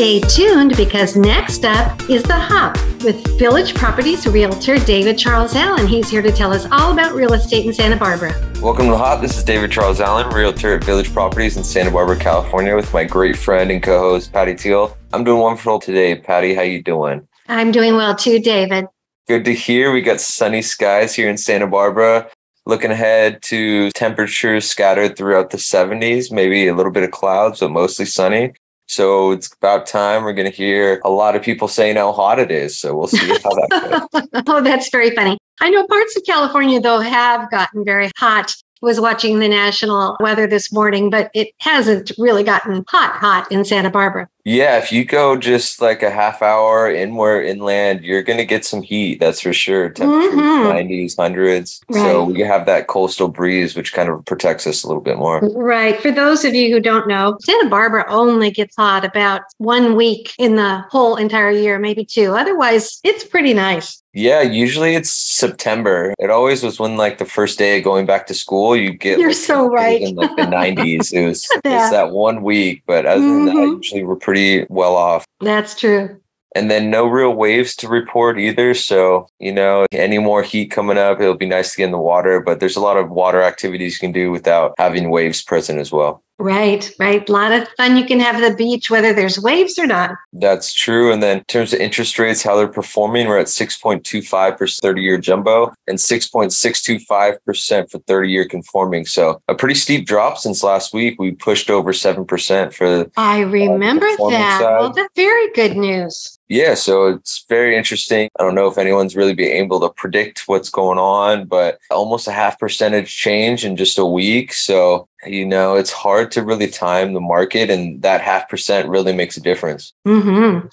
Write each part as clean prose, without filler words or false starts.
Stay tuned because next up is The Hop with Village Properties realtor David Charles Allen. He's here to tell us all about real estate in Santa Barbara. Welcome to The Hop. This is David Charles Allen, realtor at Village Properties in Santa Barbara, California, with my great friend and co-host, Patty Teal. I'm doing wonderful today. Patty, how you doing? I'm doing well too, David. Good to hear. We got sunny skies here in Santa Barbara. Looking ahead to temperatures scattered throughout the 70s, maybe a little bit of clouds, but mostly sunny. So it's about time. We're going to hear a lot of people saying how hot it is. So we'll see how that goes. Oh, that's very funny. I know parts of California, though, have gotten very hot. I was watching the national weather this morning, but it hasn't really gotten hot in Santa Barbara. Yeah, if you go just like a half hour inland, you're going to get some heat. That's for sure. Temperatures 90s, 100s. Right. So we have that coastal breeze, which kind of protects us a little bit more. Right. For those of you who don't know, Santa Barbara only gets hot about 1 week in the whole entire year, maybe two. Otherwise, it's pretty nice. Yeah, usually it's September. It always was when like the first day of going back to school, you get You're so right. In like the 90s. It's that 1 week, but other than that, usually we're pretty well off. That's true. And then no real waves to report either. So, any more heat coming up, it'll be nice to get in the water, but there's a lot of water activities you can do without having waves present as well. Right. A lot of fun you can have at the beach, whether there's waves or not. That's true. And then in terms of interest rates, how they're performing, we're at 6.25% for 30-year jumbo and 6.625% for 30-year conforming. So a pretty steep drop since last week. We pushed over 7% for I remember that. Side. Well, that's very good news. Yeah, so it's very interesting. I don't know if anyone's really being able to predict what's going on, but almost a 0.5% change in just a week. So, it's hard to really time the market, and that 0.5% really makes a difference.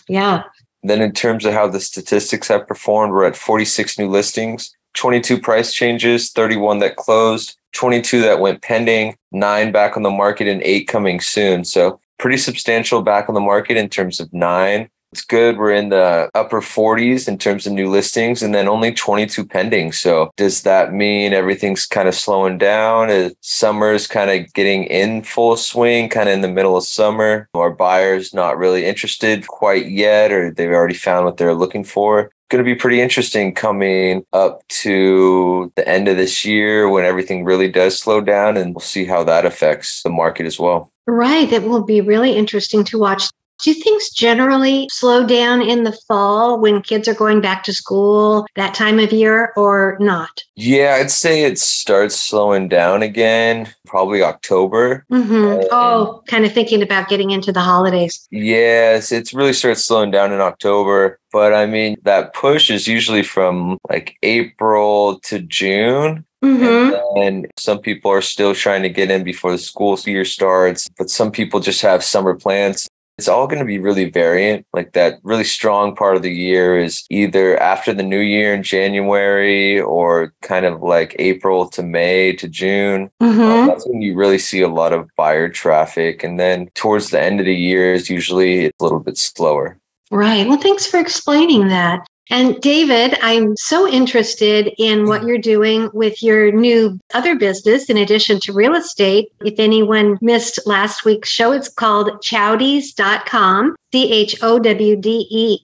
Yeah. Then in terms of how the statistics have performed, we're at 46 new listings, 22 price changes, 31 that closed, 22 that went pending, 9 back on the market, and 8 coming soon. So pretty substantial back on the market in terms of 9. It's good. We're in the upper 40s in terms of new listings, and then only 22 pending. So does that mean everything's kind of slowing down? Is summer's kind of getting in full swing, kind of in the middle of summer? Are buyers not really interested quite yet, or they've already found what they're looking for? Going to be pretty interesting coming up to the end of this year when everything really does slow down, and we'll see how that affects the market as well. Right. It will be really interesting to watch. Do things generally slow down in the fall when kids are going back to school, that time of year, or not? Yeah, I'd say it starts slowing down again, probably October. Kind of thinking about getting into the holidays. Yes, it really starts slowing down in October. But I mean, that push is usually from like April to June. And some people are still trying to get in before the school year starts, but some people just have summer plans. It's all going to be really variant. Like that really strong part of the year is either after the new year in January or kind of like April to May to June. That's when you really see a lot of buyer traffic. And then towards the end of the year is usually a little bit slower. Right. Well, thanks for explaining that. And David, I'm so interested in what you're doing with your new other business in addition to real estate. If anyone missed last week's show, it's called Chowdees.com, CHOWDEES.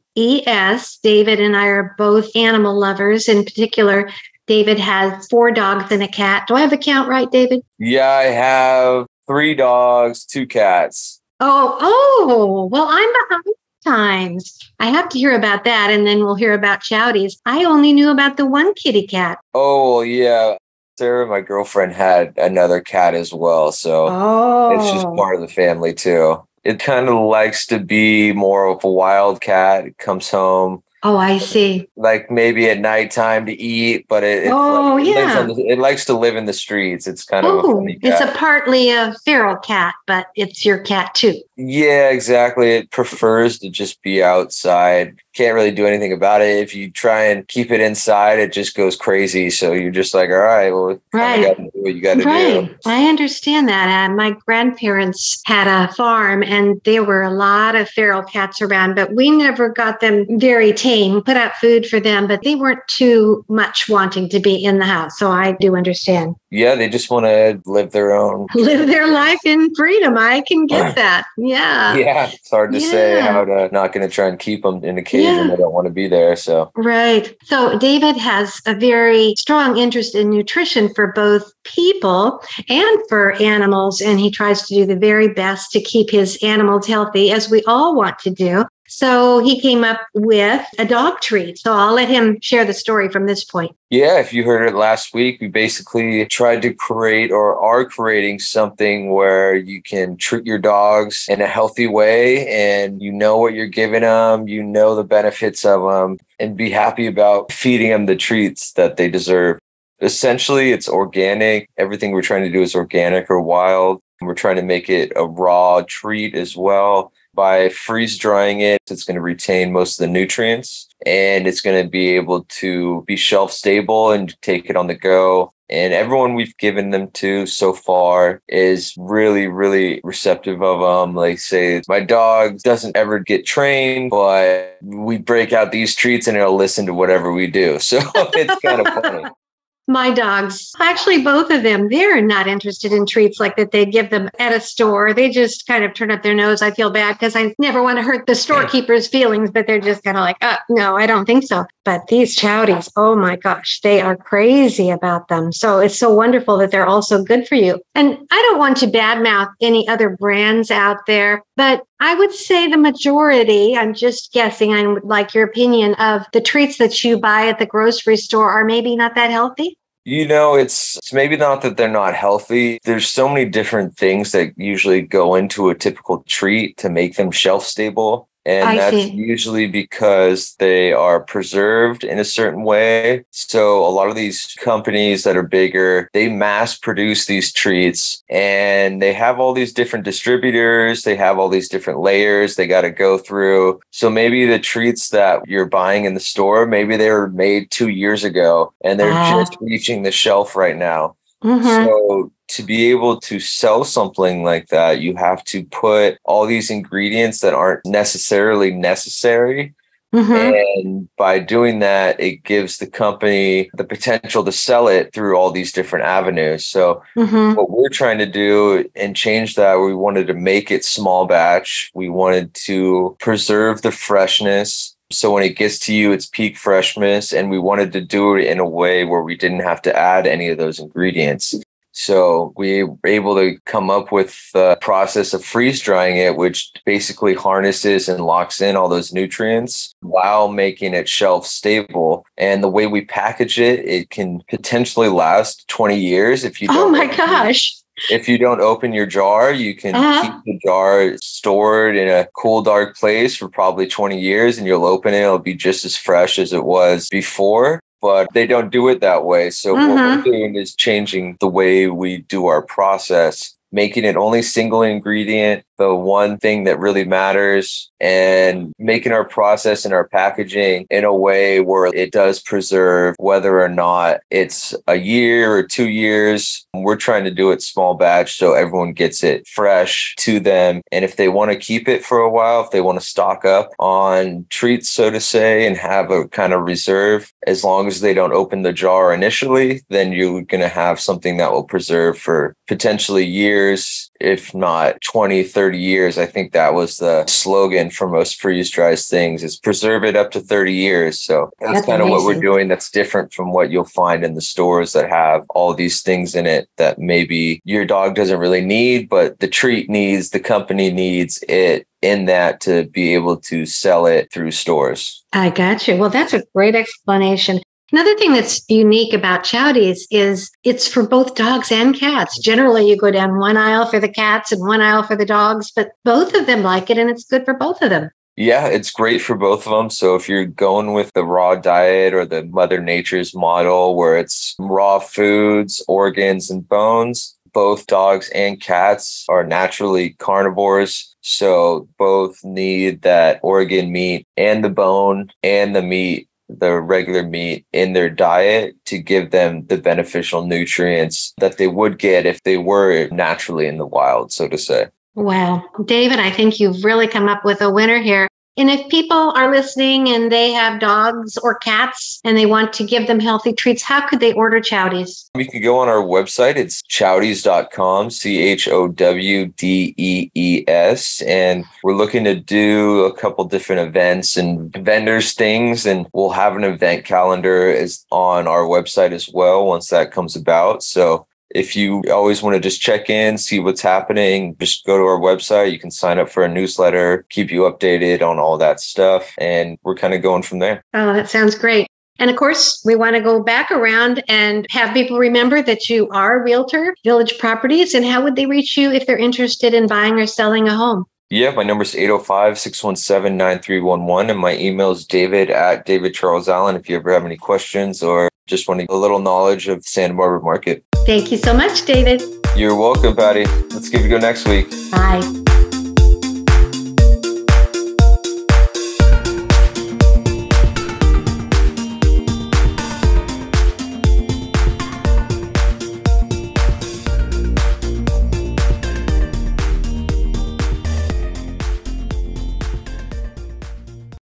David and I are both animal lovers. In particular, David has 4 dogs and a cat. Do I have the count right, David? Yeah, I have 3 dogs, 2 cats. Oh, well, I'm behind times. I have to hear about that, and then we'll hear about Chowdees. I only knew about the one kitty cat. Oh, yeah. Sarah, my girlfriend, had another cat as well, so it's just part of the family, too. It kind of likes to be more of a wild cat. It comes home. Oh, I see. Like maybe at nighttime to eat, but it likes to live in the streets. It's kind of a funny cat. It's partly a feral cat, but it's your cat too. Yeah, exactly. It prefers to just be outside. can't really do anything about it. If you try and keep it inside, it just goes crazy. So you're just like, all right, well, Right. you got to do what you got to Right. do. I understand that. My grandparents had a farm and there were a lot of feral cats around, but we never got them very tame, put out food for them, but they weren't too much wanting to be in the house. So I do understand. Yeah, they just want to live their own. Live their life in freedom. I can get that. Yeah. Yeah, it's hard to say how to not going to try and keep them in a cage when they don't want to be there. So right. So David has a very strong interest in nutrition for both people and for animals, and he tries to do the very best to keep his animals healthy, as we all want to do. So he came up with a dog treat. So I'll let him share the story from this point. Yeah, if you heard it last week, we basically tried to create or are creating something where you can treat your dogs in a healthy way and you know what you're giving them, you know the benefits of them, and be happy about feeding them the treats that they deserve. Essentially, it's organic. Everything we're trying to do is organic or wild. We're trying to make it a raw treat as well. By freeze drying it, it's going to retain most of the nutrients and it's going to be able to be shelf stable and take it on the go. And everyone we've given them to so far is really, really receptive of them. Like say, my dog doesn't ever get trained, but we break out these treats and it'll listen to whatever we do. So it's kind of funny. My dogs, actually, both of them, they're not interested in treats like that they give them at a store. They just kind of turn up their nose. I feel bad because I never want to hurt the storekeeper's feelings, but they're just kind of like, oh, no, I don't think so. But these chowdies, oh my gosh, they are crazy about them. So it's so wonderful that they're also good for you. And I don't want to badmouth any other brands out there, but I would say the majority, I'm just guessing, I would like your opinion, of the treats that you buy at the grocery store are maybe not that healthy. You know, it's maybe not that they're not healthy. There's so many different things that usually go into a typical treat to make them shelf stable. And that's usually because they are preserved in a certain way. So a lot of these companies that are bigger, they mass produce these treats and they have all these different distributors. They have all these different layers they got to go through. So maybe the treats that you're buying in the store, maybe they were made 2 years ago and they're just reaching the shelf right now. So to be able to sell something like that, you have to put all these ingredients that aren't necessarily necessary. And by doing that, it gives the company the potential to sell it through all these different avenues. So what we're trying to do and change that, we wanted to make it small batch. We wanted to preserve the freshness. So when it gets to you, it's peak freshness. And we wanted to do it in a way where we didn't have to add any of those ingredients. So we were able to come up with the process of freeze drying it, which basically harnesses and locks in all those nutrients while making it shelf stable. And the way we package it, it can potentially last 20 years if you don't. Oh my gosh. If you don't open your jar, you can keep the jar stored in a cool, dark place for probably 20 years and you'll open it. It'll be just as fresh as it was before, but they don't do it that way. So what we're doing is changing the way we do our process, making it only single ingredient, the one thing that really matters, and making our process and our packaging in a way where it does preserve, whether or not it's a year or 2 years. We're trying to do it small batch so everyone gets it fresh to them. And if they want to keep it for a while, if they want to stock up on treats, so to say, and have a kind of reserve, as long as they don't open the jar initially, then you're going to have something that will preserve for potentially years, if not 20, 30 years. I think that was the slogan for most freeze dries things, is preserve it up to 30 years. So that's kind of what we're doing. That's different from what you'll find in the stores that have all these things in it that maybe your dog doesn't really need, but the treat needs, the company needs it in that to be able to sell it through stores. I got you. Well, that's a great explanation. Another thing that's unique about Chowdies is it's for both dogs and cats. Generally, you go down one aisle for the cats and one aisle for the dogs, but both of them like it and it's good for both of them. Yeah, it's great for both of them. So if you're going with the raw diet or the Mother Nature's model where it's raw foods, organs, and bones, both dogs and cats are naturally carnivores. So both need that organ meat and the bone and the meat, the regular meat in their diet to give them the beneficial nutrients that they would get if they were naturally in the wild, so to say. Wow. David, I think you've really come up with a winner here. And if people are listening and they have dogs or cats and they want to give them healthy treats, how could they order Chowdees? You can go on our website. It's chowdees.com, CHOWDEES. And we're looking to do a couple different events and vendors things. And we'll have an event calendar is on our website as well once that comes about. So if you always want to just check in, see what's happening, just go to our website. You can sign up for a newsletter, keep you updated on all that stuff. And we're kind of going from there. Oh, that sounds great. And of course, we want to go back around and have people remember that you are a realtor, Village Properties. And how would they reach you if they're interested in buying or selling a home? Yeah, my number is 805-617-9311. And my email is david@davidcharlesallen if you ever have any questions or just want a little knowledge of the Santa Barbara market. Thank you so much, David. You're welcome, Patty. Let's give it a go next week. Bye.